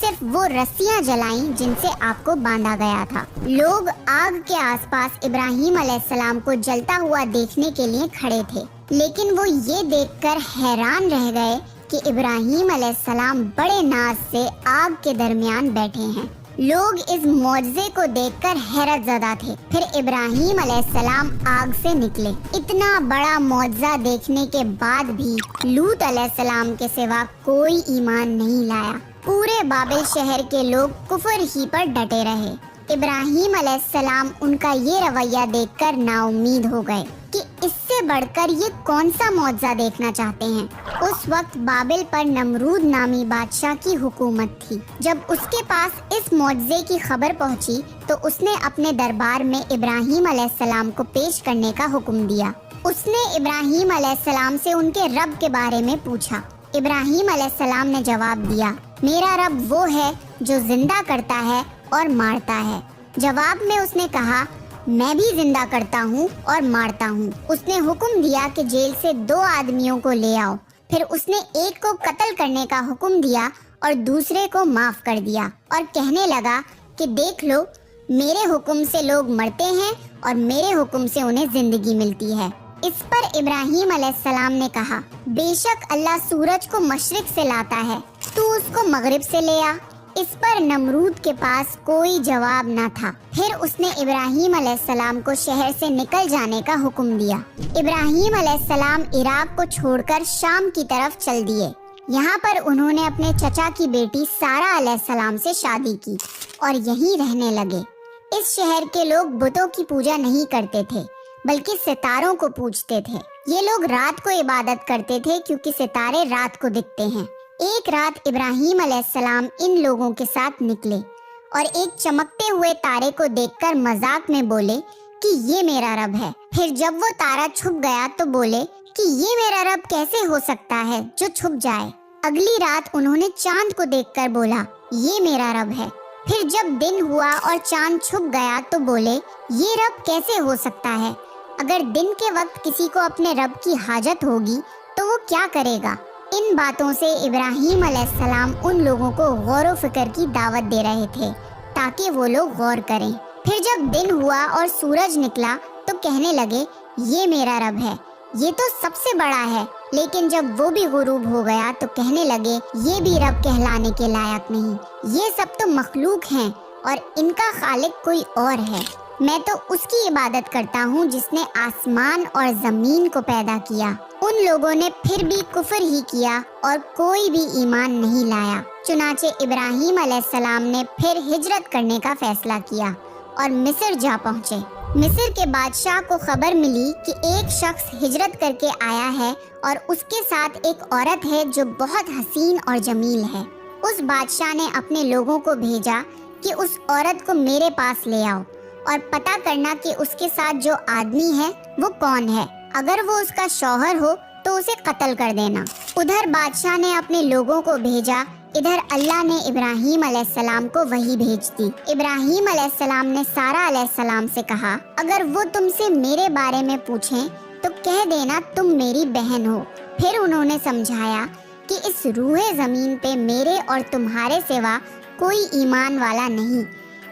صرف وہ رسیاں جلائیں جن سے آپ کو باندھا گیا تھا۔ لوگ آگ کے آس پاس ابراہیم علیہ السلام کو جلتا ہوا دیکھنے کے لیے کھڑے تھے، لیکن وہ یہ دیکھ کر حیران رہ گئے کہ ابراہیم علیہ السلام بڑے ناز سے آگ کے درمیان بیٹھے ہیں۔ لوگ اس معجزے کو دیکھ کر حیرت زدہ تھے۔ پھر ابراہیم علیہ السلام آگ سے نکلے۔ اتنا بڑا معجزہ دیکھنے کے بعد بھی لوط علیہ السلام کے سوا کوئی ایمان نہیں لایا۔ پورے بابل شہر کے لوگ کفر ہی پر ڈٹے رہے۔ ابراہیم علیہ السلام ان کا یہ رویہ دیکھ کر نا امید ہو گئے کہ اس سے بڑھ کر یہ کون سا معجزہ دیکھنا چاہتے ہیں۔ اس وقت بابل پر نمرود نامی بادشاہ کی حکومت تھی۔ جب اس کے پاس اس معجزے کی خبر پہنچی تو اس نے اپنے دربار میں ابراہیم علیہ السلام کو پیش کرنے کا حکم دیا۔ اس نے ابراہیم علیہ السلام سے ان کے رب کے بارے میں پوچھا۔ ابراہیم علیہ السلام نے جواب دیا، میرا رب وہ ہے جو زندہ کرتا ہے اور مارتا ہے۔ جواب میں اس نے کہا، میں بھی زندہ کرتا ہوں اور مارتا ہوں۔ اس نے حکم دیا کہ جیل سے 2 آدمیوں کو لے آؤ۔ پھر اس نے ایک کو قتل کرنے کا حکم دیا اور دوسرے کو معاف کر دیا، اور کہنے لگا کہ دیکھ لو، میرے حکم سے لوگ مرتے ہیں اور میرے حکم سے انہیں زندگی ملتی ہے۔ اس پر ابراہیم علیہ السلام نے کہا، بے شک اللہ سورج کو مشرق سے لاتا ہے، تو اس کو مغرب سے لے آ۔ اس پر نمرود کے پاس کوئی جواب نہ تھا۔ پھر اس نے ابراہیم علیہ السلام کو شہر سے نکل جانے کا حکم دیا۔ ابراہیم علیہ السلام عراق کو چھوڑ کر شام کی طرف چل دیے۔ یہاں پر انہوں نے اپنے چچا کی بیٹی سارہ علیہ السلام سے شادی کی اور یہیں رہنے لگے۔ اس شہر کے لوگ بتوں کی پوجا نہیں کرتے تھے بلکہ ستاروں کو پوجتے تھے۔ یہ لوگ رات کو عبادت کرتے تھے کیونکہ ستارے رات کو دکھتے ہیں۔ ایک رات ابراہیم علیہ السلام ان لوگوں کے ساتھ نکلے اور ایک چمکتے ہوئے تارے کو دیکھ کر مذاق میں بولے کہ یہ میرا رب ہے۔ پھر جب وہ تارا چھپ گیا تو بولے کہ یہ میرا رب کیسے ہو سکتا ہے جو چھپ جائے۔ اگلی رات انہوں نے چاند کو دیکھ کر بولا، یہ میرا رب ہے۔ پھر جب دن ہوا اور چاند چھپ گیا تو بولے، یہ رب کیسے ہو سکتا ہے؟ اگر دن کے وقت کسی کو اپنے رب کی حاجت ہوگی تو وہ کیا کرے گا؟ ان باتوں سے ابراہیم علیہ السلام ان لوگوں کو غور و فکر کی دعوت دے رہے تھے تاکہ وہ لوگ غور کریں۔ پھر جب دن ہوا اور سورج نکلا تو کہنے لگے، یہ میرا رب ہے، یہ تو سب سے بڑا ہے۔ لیکن جب وہ بھی غروب ہو گیا تو کہنے لگے، یہ بھی رب کہلانے کے لائق نہیں، یہ سب تو مخلوق ہیں اور ان کا خالق کوئی اور ہے۔ میں تو اس کی عبادت کرتا ہوں جس نے آسمان اور زمین کو پیدا کیا۔ ان لوگوں نے پھر بھی کفر ہی کیا اور کوئی بھی ایمان نہیں لایا۔ چنانچہ ابراہیم علیہ السلام نے پھر ہجرت کرنے کا فیصلہ کیا اور مصر جا پہنچے۔ مصر کے بادشاہ کو خبر ملی کہ ایک شخص ہجرت کر کے آیا ہے اور اس کے ساتھ ایک عورت ہے جو بہت حسین اور جمیل ہے۔ اس بادشاہ نے اپنے لوگوں کو بھیجا کہ اس عورت کو میرے پاس لے آؤ اور پتہ کرنا کہ اس کے ساتھ جو آدمی ہے وہ کون ہے۔ اگر وہ اس کا شوہر ہو تو اسے قتل کر دینا۔ ادھر بادشاہ نے اپنے لوگوں کو بھیجا، ادھر اللہ نے ابراہیم علیہ السلام کو وحی بھیج دی۔ ابراہیم علیہ السلام نے سارہ علیہ السلام سے کہا، اگر وہ تم سے میرے بارے میں پوچھیں تو کہہ دینا تم میری بہن ہو۔ پھر انہوں نے سمجھایا کہ اس روح زمین پہ میرے اور تمہارے سوا کوئی ایمان والا نہیں،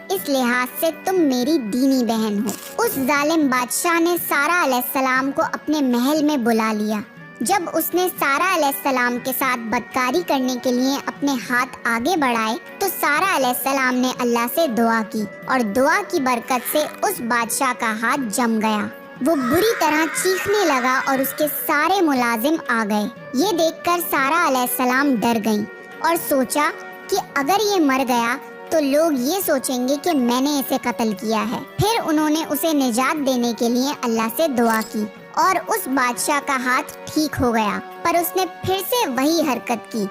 اس لحاظ سے تم میری دینی بہن ہو۔ اس ظالم بادشاہ نے سارہ علیہ السلام کو اپنے محل میں بلا لیا۔ جب اس نے سارہ علیہ السلام کے ساتھ بدکاری کرنے کے لیے اپنے ہاتھ آگے بڑھائے تو سارہ علیہ السلام نے اللہ سے دعا کی اور دعا کی برکت سے اس بادشاہ کا ہاتھ جم گیا۔ وہ بری طرح چیخنے لگا اور اس کے سارے ملازم آ گئے۔ یہ دیکھ کر سارہ علیہ السلام ڈر گئیں اور سوچا کہ اگر یہ مر گیا تو لوگ یہ سوچیں گے کہ میں نے اسے قتل کیا ہے۔ پھر انہوں نے اسے نجات دینے کے لیے اللہ سے دعا کی اور اس بادشاہ کا ہاتھ ٹھیک ہو گیا، پر اس نے پھر سے وہی حرکت کی،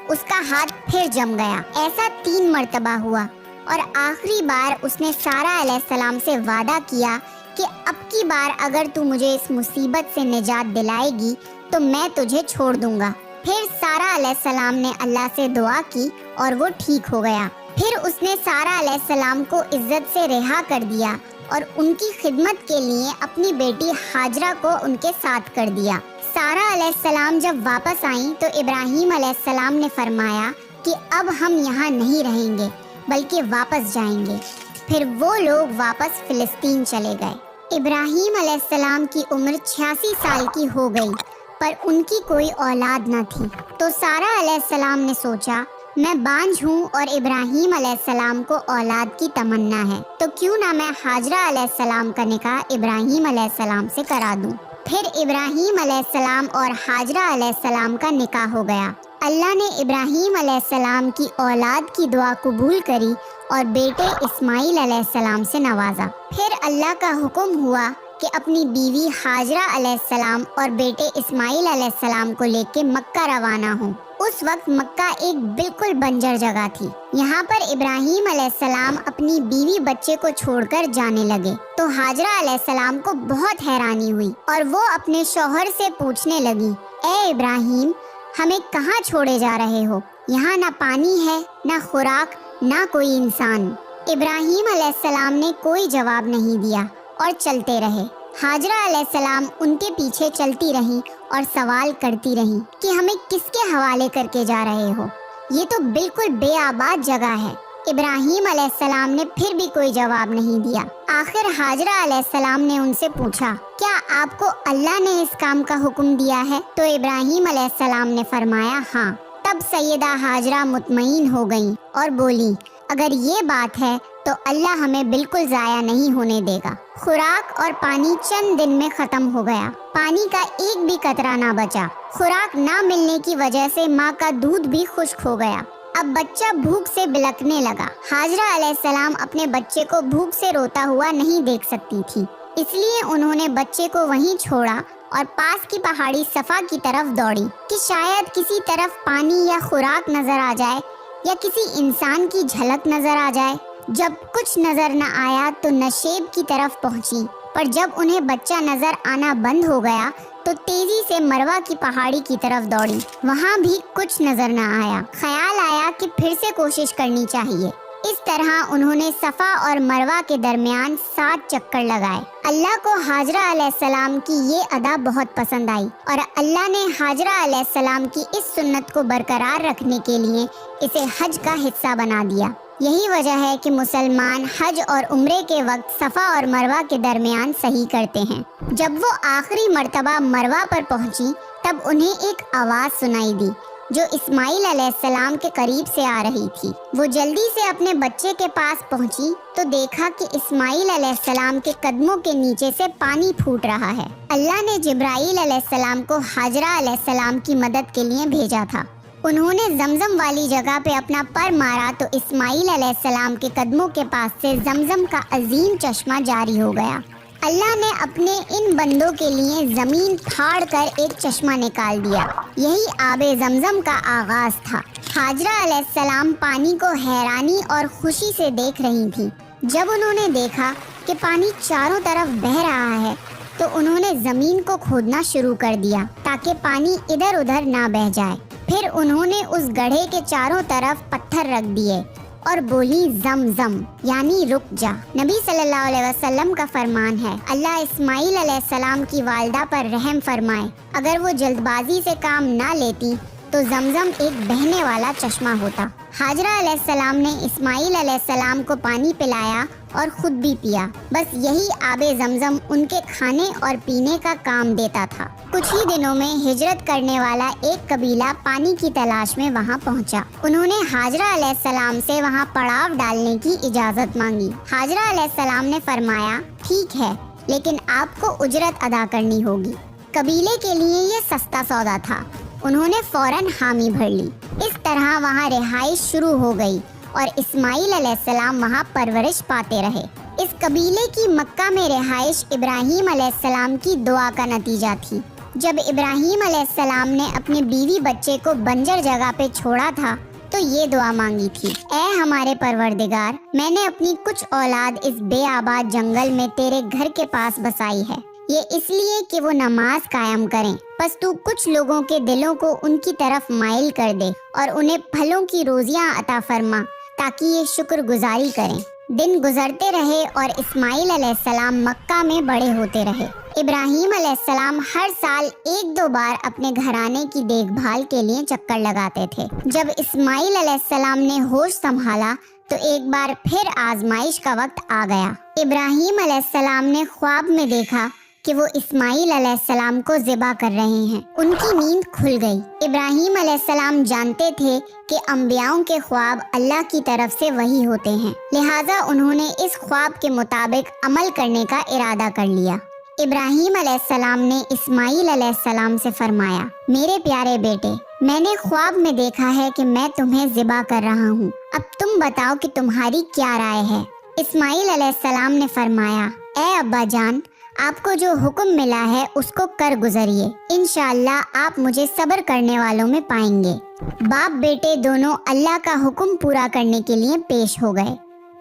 اس کا ہاتھ پھر جم گیا۔ ایسا 3 مرتبہ ہوا اور آخری بار اس نے سارہ علیہ السلام سے وعدہ کیا کہ اب کی بار اگر تو مجھے اس مصیبت سے نجات دلائے گی تو میں تجھے چھوڑ دوں گا۔ پھر سارہ علیہ السلام نے اللہ سے دعا کی اور وہ ٹھیک ہو گیا۔ پھر اس نے سارہ علیہ السلام کو عزت سے رہا کر دیا اور ان کی خدمت کے لیے اپنی بیٹی ہاجرہ کو ان کے ساتھ کر دیا۔ سارہ علیہ السلام جب واپس آئیں تو ابراہیم علیہ السلام نے فرمایا کہ اب ہم یہاں نہیں رہیں گے بلکہ واپس جائیں گے۔ پھر وہ لوگ واپس فلسطین چلے گئے۔ ابراہیم علیہ السلام کی عمر 86 سال کی ہو گئی، پر ان کی کوئی اولاد نہ تھی۔ تو سارہ علیہ السلام نے سوچا، میں بانجھ ہوں اور ابراہیم علیہ السلام کو اولاد کی تمنا ہے، تو کیوں نہ میں ہاجرہ علیہ السلام کا نکاح ابراہیم علیہ السلام سے کرا دوں۔ پھر ابراہیم علیہ السلام اور ہاجرہ علیہ السلام کا نکاح ہو گیا۔ اللہ نے ابراہیم علیہ السلام کی اولاد کی دعا قبول کری اور بیٹے اسماعیل علیہ السلام سے نوازا۔ پھر اللہ کا حکم ہوا کہ اپنی بیوی ہاجرہ علیہ السلام اور بیٹے اسماعیل علیہ السلام کو لے کے مکہ روانہ ہوں۔ اس وقت مکہ ایک بالکل بنجر جگہ تھی۔ یہاں پر ابراہیم علیہ السلام اپنی بیوی بچے کو چھوڑ کر جانے لگے تو ہاجرہ علیہ السلام کو بہت حیرانی ہوئی اور وہ اپنے شوہر سے پوچھنے لگی، اے ابراہیم، ہمیں کہاں چھوڑے جا رہے ہو؟ یہاں نہ پانی ہے، نہ خوراک، نہ کوئی انسان۔ ابراہیم علیہ السلام نے کوئی جواب نہیں دیا اور چلتے رہے۔ ہاجرہ علیہ السلام ان کے پیچھے چلتی رہیں اور سوال کرتی رہیں کہ ہمیں کس کے حوالے کر کے جا رہے ہو؟ یہ تو بالکل بے آباد جگہ ہے۔ ابراہیم علیہ السلام نے پھر بھی کوئی جواب نہیں دیا۔ آخر ہاجرہ علیہ السلام نے ان سے پوچھا، کیا آپ کو اللہ نے اس کام کا حکم دیا ہے؟ تو ابراہیم علیہ السلام نے فرمایا، ہاں۔ تب سیدہ ہاجرہ مطمئن ہو گئیں اور بولی، اگر یہ بات ہے تو اللہ ہمیں بالکل ضائع نہیں ہونے دے گا۔ خوراک اور پانی چند دن میں ختم ہو گیا۔ پانی کا ایک بھی قطرہ نہ بچا۔ خوراک نہ ملنے کی وجہ سے ماں کا دودھ بھی خشک ہو گیا۔ اب بچہ بھوک سے بلکنے لگا۔ ہاجرہ علیہ السلام اپنے بچے کو بھوک سے روتا ہوا نہیں دیکھ سکتی تھی، اس لیے انہوں نے بچے کو وہیں چھوڑا اور پاس کی پہاڑی صفا کی طرف دوڑی کہ شاید کسی طرف پانی یا خوراک نظر آ جائے یا کسی انسان کی جھلک نظر آ جائے۔ جب کچھ نظر نہ آیا تو نشیب کی طرف پہنچی، پر جب انہیں بچہ نظر آنا بند ہو گیا تو تیزی سے مروہ کی پہاڑی کی طرف دوڑی۔ وہاں بھی کچھ نظر نہ آیا۔ خیال آیا کہ پھر سے کوشش کرنی چاہیے۔ اس طرح انہوں نے صفا اور مروہ کے درمیان 7 چکر لگائے۔ اللہ کو ہاجرہ علیہ السلام کی یہ ادا بہت پسند آئی اور اللہ نے ہاجرہ علیہ السلام کی اس سنت کو برقرار رکھنے کے لیے اسے حج کا حصہ بنا دیا۔ یہی وجہ ہے کہ مسلمان حج اور عمرے کے وقت صفا اور مروہ کے درمیان صحیح کرتے ہیں۔ جب وہ آخری مرتبہ مروہ پر پہنچی تب انہیں ایک آواز سنائی دی جو اسماعیل علیہ السلام کے قریب سے آ رہی تھی۔ وہ جلدی سے اپنے بچے کے پاس پہنچی تو دیکھا کہ اسماعیل علیہ السلام کے قدموں کے نیچے سے پانی پھوٹ رہا ہے۔ اللہ نے جبرائیل علیہ السلام کو ہاجرہ علیہ السلام کی مدد کے لیے بھیجا تھا۔ انہوں نے زمزم والی جگہ پہ اپنا پر مارا تو اسماعیل علیہ السلام کے قدموں کے پاس سے زمزم کا عظیم چشمہ جاری ہو گیا۔ اللہ نے اپنے ان بندوں کے لیے زمین پھاڑ کر ایک چشمہ نکال دیا۔ یہی آب زمزم کا آغاز تھا۔ ہاجرہ علیہ السلام پانی کو حیرانی اور خوشی سے دیکھ رہی تھی۔ جب انہوں نے دیکھا کہ پانی چاروں طرف بہہ رہا ہے تو انہوں نے زمین کو کھودنا شروع کر دیا تاکہ پانی ادھر ادھر نہ بہہ جائے۔ پھر انہوں نے اس گڑھے کے چاروں طرف پتھر رکھ دیے اور بولی، زم زم، یعنی رک جا۔ نبی صلی اللہ علیہ وسلم کا فرمان ہے، اللہ اسماعیل علیہ السلام کی والدہ پر رحم فرمائے، اگر وہ جلد بازی سے کام نہ لیتی تو زمزم ایک بہنے والا چشمہ ہوتا۔ ہاجرہ علیہ السلام نے اسماعیل علیہ السلام کو پانی پلایا اور خود بھی پیا۔ بس یہی آب زمزم ان کے کھانے اور پینے کا کام دیتا تھا۔ کچھ ہی دنوں میں ہجرت کرنے والا ایک قبیلہ پانی کی تلاش میں وہاں پہنچا۔ انہوں نے ہاجرہ علیہ السلام سے وہاں پڑاؤ ڈالنے کی اجازت مانگی۔ ہاجرہ علیہ السلام نے فرمایا، ٹھیک ہے، لیکن آپ کو اجرت ادا کرنی ہوگی۔ قبیلے کے لیے یہ سستا سودا تھا۔ انہوں نے فوراً حامی بھر لی۔ اس طرح وہاں رہائش شروع ہو گئی اور اسماعیل علیہ السلام وہاں پرورش پاتے رہے۔ اس قبیلے کی مکہ میں رہائش ابراہیم علیہ السلام کی دعا کا نتیجہ تھی۔ جب ابراہیم علیہ السلام نے اپنے بیوی بچے کو بنجر جگہ پہ چھوڑا تھا تو یہ دعا مانگی تھی، اے ہمارے پروردگار، میں نے اپنی کچھ اولاد اس بے آباد جنگل میں تیرے گھر کے پاس بسائی ہے، یہ اس لیے کہ وہ نماز قائم کریں، پس تو کچھ لوگوں کے دلوں کو ان کی طرف مائل کر دے اور انہیں پھلوں کی روزیاں عطا فرما تاکہ یہ شکر گزاری کریں۔ دن گزرتے رہے اور اسماعیل علیہ السلام مکہ میں بڑے ہوتے رہے۔ ابراہیم علیہ السلام ہر سال 1-2 بار اپنے گھرانے کی دیکھ بھال کے لیے چکر لگاتے تھے۔ جب اسماعیل علیہ السلام نے ہوش سنبھالا تو ایک بار پھر آزمائش کا وقت آ گیا۔ ابراہیم علیہ السلام نے خواب میں دیکھا کہ وہ اسماعیل علیہ السلام کو ذبح کر رہے ہیں۔ ان کی نیند کھل گئی۔ ابراہیم علیہ السلام جانتے تھے کہ انبیاؤں کے خواب اللہ کی طرف سے وحی ہوتے ہیں، لہٰذا انہوں نے اس خواب کے مطابق عمل کرنے کا ارادہ کر لیا۔ ابراہیم علیہ السلام نے اسماعیل علیہ السلام سے فرمایا، میرے پیارے بیٹے، میں نے خواب میں دیکھا ہے کہ میں تمہیں ذبح کر رہا ہوں، اب تم بتاؤ کہ تمہاری کیا رائے ہے؟ اسماعیل علیہ السلام نے فرمایا، اے ابا جان، آپ کو جو حکم ملا ہے اس کو کر گزریے، انشاءاللہ آپ مجھے صبر کرنے والوں میں پائیں گے۔ باپ بیٹے دونوں اللہ کا حکم پورا کرنے کے لیے پیش ہو گئے۔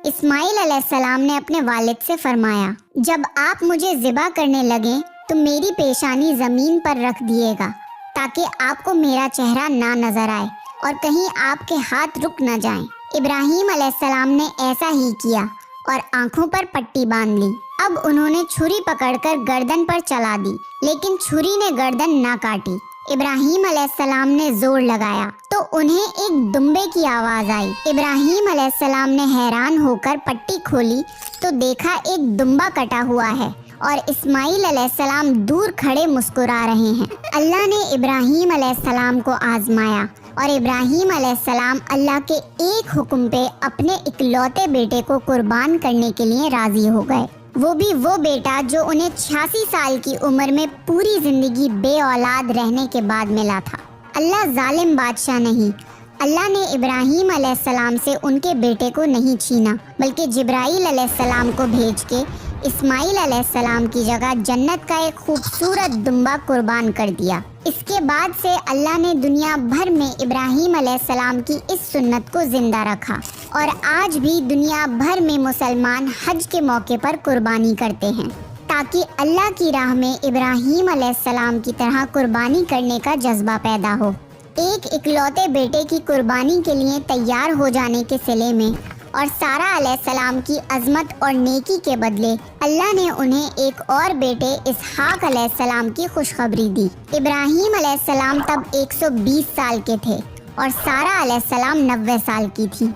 اسماعیل علیہ السلام نے اپنے والد سے فرمایا، جب آپ مجھے ذبح کرنے لگیں تو میری پیشانی زمین پر رکھ دیے گا تاکہ آپ کو میرا چہرہ نہ نظر آئے اور کہیں آپ کے ہاتھ رک نہ جائیں۔ ابراہیم علیہ السلام نے ایسا ہی کیا اور آنکھوں پر پٹی باندھ لی۔ اب انہوں نے چھری پکڑ کر گردن پر چلا دی، لیکن چھری نے گردن نہ کاٹی۔ ابراہیم علیہ السلام نے زور لگایا تو انہیں ایک دمبے کی آواز آئی۔ ابراہیم علیہ السلام نے حیران ہو کر پٹی کھولی تو دیکھا ایک دمبا کٹا ہوا ہے اور اسماعیل علیہ السلام دور کھڑے مسکرا رہے ہیں۔ اللہ نے ابراہیم علیہ السلام کو آزمایا اور ابراہیم علیہ السلام اللہ کے ایک حکم پہ اپنے اکلوتے بیٹے کو قربان کرنے کے لیے راضی ہو گئے، وہ بھی وہ بیٹا جو انہیں 86 سال کی عمر میں پوری زندگی بے اولاد رہنے کے بعد ملا تھا۔ اللہ ظالم بادشاہ نہیں، اللہ نے ابراہیم علیہ السلام سے ان کے بیٹے کو نہیں چھینا، بلکہ جبرائیل علیہ السلام کو بھیج کے اسماعیل علیہ السلام کی جگہ جنت کا ایک خوبصورت دمبا قربان کر دیا۔ اس کے بعد سے اللہ نے دنیا بھر میں ابراہیم علیہ السلام کی اس سنت کو زندہ رکھا، اور آج بھی دنیا بھر میں مسلمان حج کے موقع پر قربانی کرتے ہیں تاکہ اللہ کی راہ میں ابراہیم علیہ السلام کی طرح قربانی کرنے کا جذبہ پیدا ہو۔ ایک اکلوتے بیٹے کی قربانی کے لیے تیار ہو جانے کے صلے میں اور سارہ علیہ السلام کی عظمت اور نیکی کے بدلے اللہ نے انہیں ایک اور بیٹے اسحاق علیہ السلام کی خوشخبری دی۔ ابراہیم علیہ السلام تب 120 سال کے تھے اور سارہ علیہ السلام 90 سال کی تھی۔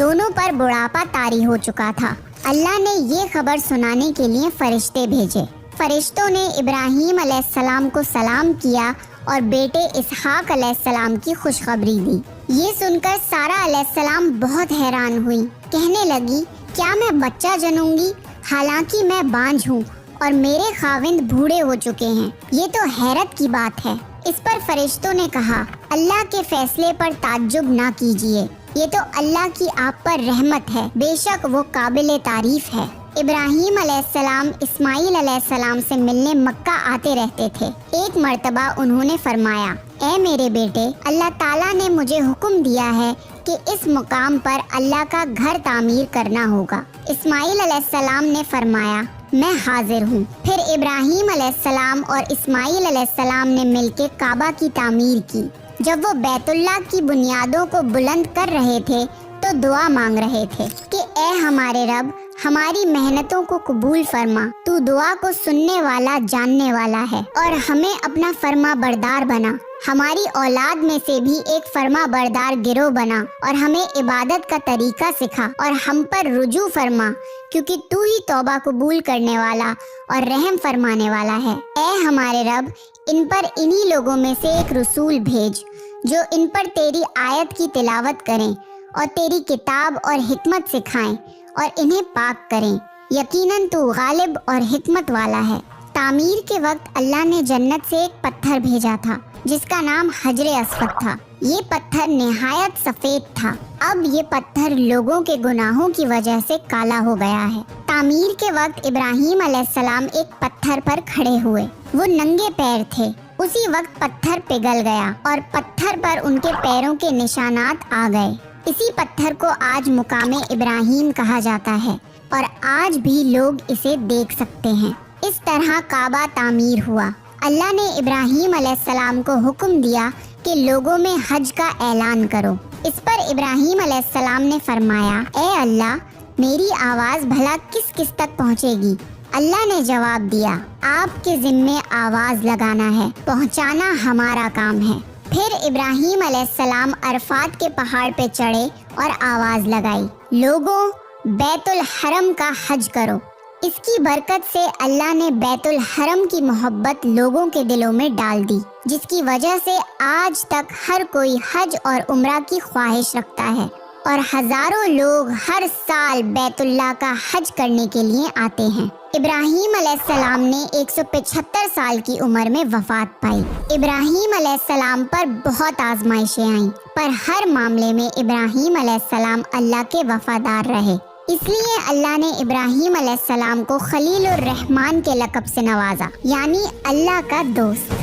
دونوں پر بڑھاپا طاری ہو چکا تھا۔ اللہ نے یہ خبر سنانے کے لیے فرشتے بھیجے۔ فرشتوں نے ابراہیم علیہ السلام کو سلام کیا اور بیٹے اسحاق علیہ السلام کی خوشخبری دی۔ یہ سن کر سارہ علیہ السلام بہت حیران ہوئی، کہنے لگی، کیا میں بچہ جنوں گی؟ حالانکہ میں بانجھ ہوں اور میرے خاوند بوڑھے ہو چکے ہیں۔ یہ تو حیرت کی بات ہے۔ اس پر فرشتوں نے کہا، اللہ کے فیصلے پر تعجب نہ کیجیے، یہ تو اللہ کی آپ پر رحمت ہے، بے شک وہ قابل تعریف ہے۔ ابراہیم علیہ السلام اسماعیل علیہ السلام سے ملنے مکہ آتے رہتے تھے۔ ایک مرتبہ انہوں نے فرمایا، اے میرے بیٹے، اللہ تعالیٰ نے مجھے حکم دیا ہے کہ اس مقام پر اللہ کا گھر تعمیر کرنا ہوگا۔ اسماعیل علیہ السلام نے فرمایا، میں حاضر ہوں۔ پھر ابراہیم علیہ السلام اور اسماعیل علیہ السلام نے مل کے کعبہ کی تعمیر کی۔ جب وہ بیت اللہ کی بنیادوں کو بلند کر رہے تھے تو دعا مانگ رہے تھے کہ اے ہمارے رب، ہماری محنتوں کو قبول فرما، تو دعا کو سننے والا جاننے والا ہے، اور ہمیں اپنا فرما بردار بنا، ہماری اولاد میں سے بھی ایک فرما بردار گروہ بنا، اور ہمیں عبادت کا طریقہ سکھا اور ہم پر رجوع فرما، کیونکہ تو ہی توبہ قبول کرنے والا اور رحم فرمانے والا ہے۔ اے ہمارے رب، ان پر انہی لوگوں میں سے ایک رسول بھیج جو ان پر تیری آیت کی تلاوت کریں اور تیری کتاب اور حکمت سکھائیں اور انہیں پاک کریں، یقیناً تو غالب اور حکمت والا ہے۔ تعمیر کے وقت اللہ نے جنت سے ایک پتھر بھیجا تھا جس کا نام حجر اسود تھا۔ یہ پتھر نہایت سفید تھا۔ اب یہ پتھر لوگوں کے گناہوں کی وجہ سے کالا ہو گیا ہے۔ تعمیر کے وقت ابراہیم علیہ السلام ایک پتھر پر کھڑے ہوئے، وہ ننگے پیر تھے۔ اسی وقت پتھر پگھل گیا اور پتھر پر ان کے پیروں کے نشانات آ گئے۔ اسی پتھر کو آج مقام ابراہیم کہا جاتا ہے اور آج بھی لوگ اسے دیکھ سکتے ہیں۔ اس طرح کعبہ تعمیر ہوا۔ اللہ نے ابراہیم علیہ السلام کو حکم دیا کہ لوگوں میں حج کا اعلان کرو۔ اس پر ابراہیم علیہ السلام نے فرمایا، اے اللہ، میری آواز بھلا کس کس تک پہنچے گی؟ اللہ نے جواب دیا، آپ کے ذمے آواز لگانا ہے، پہنچانا ہمارا کام ہے۔ پھر ابراہیم علیہ السلام عرفات کے پہاڑ پہ چڑھے اور آواز لگائی، لوگوں بیت الحرم کا حج کرو۔ اس کی برکت سے اللہ نے بیت الحرم کی محبت لوگوں کے دلوں میں ڈال دی، جس کی وجہ سے آج تک ہر کوئی حج اور عمرہ کی خواہش رکھتا ہے، اور ہزاروں لوگ ہر سال بیت اللہ کا حج کرنے کے لیے آتے ہیں۔ ابراہیم علیہ السلام نے 175 سال کی عمر میں وفات پائی۔ ابراہیم علیہ السلام پر بہت آزمائشیں آئیں، پر ہر معاملے میں ابراہیم علیہ السلام اللہ کے وفادار رہے۔ اس لیے اللہ نے ابراہیم علیہ السلام کو خلیل الرحمن کے لقب سے نوازا، یعنی اللہ کا دوست۔